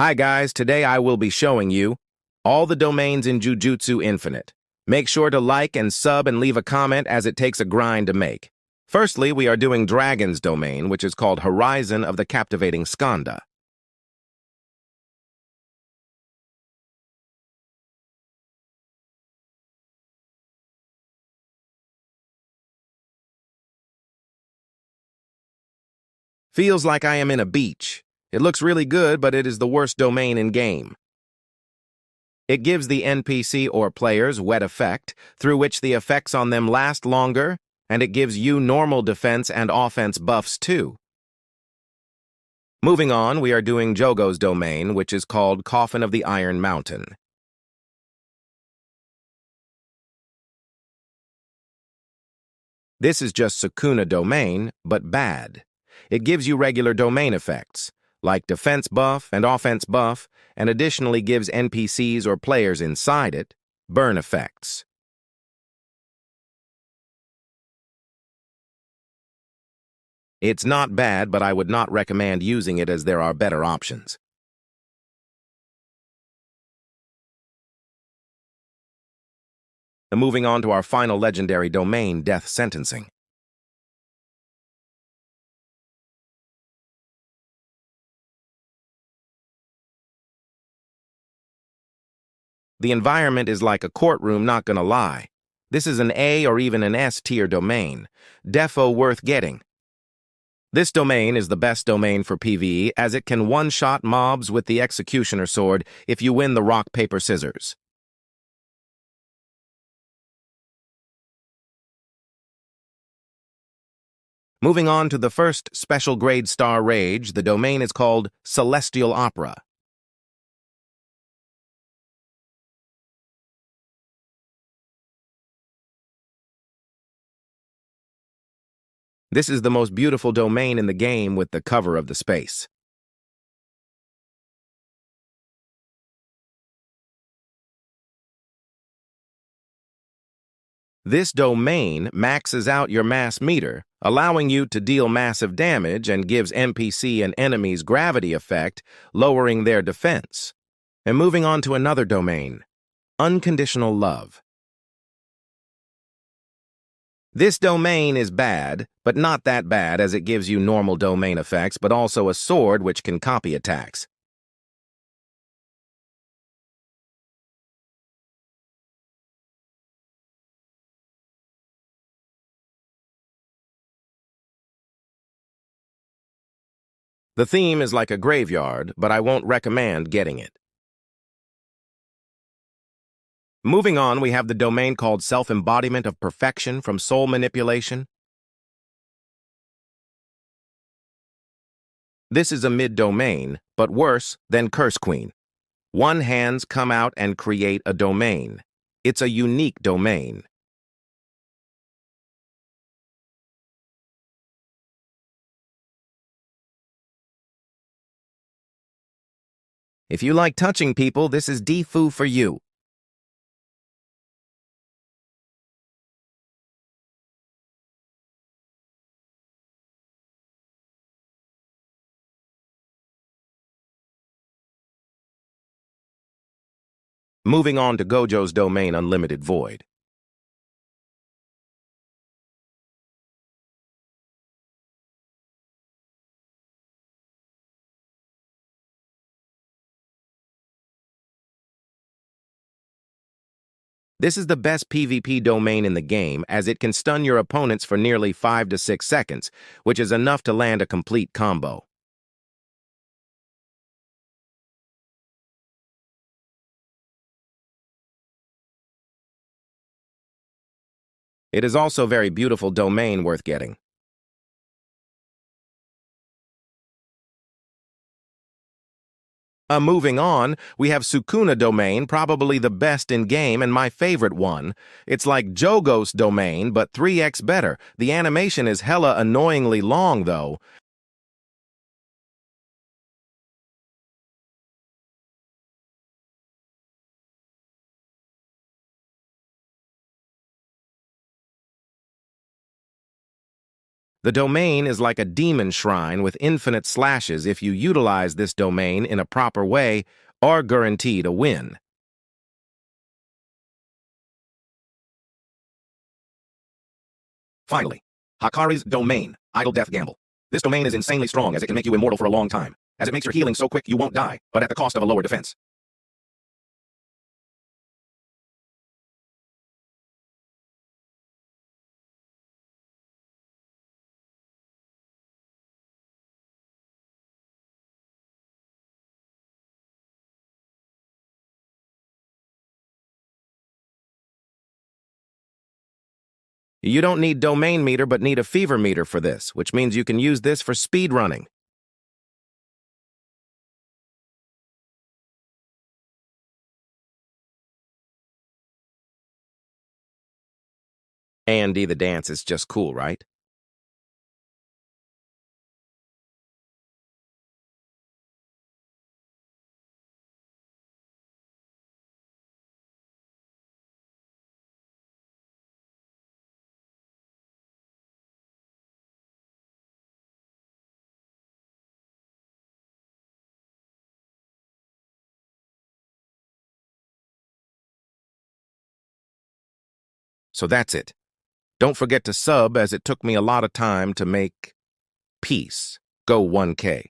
Hi guys, today I will be showing you all the domains in Jujutsu Infinite. Make sure to like and sub and leave a comment as it takes a grind to make. Firstly, we are doing Dragon's domain, which is called Horizon of the Captivating Skanda. Feels like I am in a beach. It looks really good, but it is the worst domain in game. It gives the NPC or players wet effect, through which the effects on them last longer, and it gives you normal defense and offense buffs too. Moving on, we are doing Jogo's domain, which is called Coffin of the Iron Mountain. This is just Sukuna domain, but bad. It gives you regular domain effects, like defense buff and offense buff, and additionally gives NPCs or players inside it burn effects. It's not bad, but I would not recommend using it as there are better options. And moving on to our final legendary domain, Death Sentencing. The environment is like a courtroom, not gonna lie. This is an A or even an S tier domain. Defo worth getting. This domain is the best domain for PvE as it can one-shot mobs with the Executioner Sword if you win the rock, paper, scissors. Moving on to the first special grade starrage, the domain is called Celestial Opera. This is the most beautiful domain in the game with the cover of the space. This domain maxes out your mass meter, allowing you to deal massive damage and gives NPC and enemies gravity effect, lowering their defense. And moving on to another domain, Unconditional Love. This domain is bad, but not that bad as it gives you normal domain effects, but also a sword which can copy attacks. The theme is like a graveyard, but I won't recommend getting it. Moving on, we have the domain called Self-Embodiment of Perfection from Soul Manipulation. This is a mid-domain, but worse than cursequeen. One hands come out and create a domain. It's a unique domain. If you like touching people, this is Defu for you. Moving on to Gojo's domain, Unlimited Void. This is the best PvP domain in the game as it can stun your opponents for nearly 5 to 6 seconds, which is enough to land a complete combo. It is also very beautiful domain worth getting. Moving on, we have Sukuna domain, probably the best in game and my favorite one. It's like Jogo's domain, but 3x better. The animation is hella annoyingly long, though. The domain is like a demon shrine with infinite slashes. If you utilize this domain in a proper way, are guaranteed a win. Finally, Hakari's domain, Idle Death Gamble. This domain is insanely strong as it can make you immortal for a long time, as it makes your healing so quick you won't die, but at the cost of a lower defense. You don't need domain meter but need a fever meter for this, which means you can use this for speed running. A&D the dance is just cool, right? So that's it. Don't forget to sub as it took me a lot of time to make peace go 1K.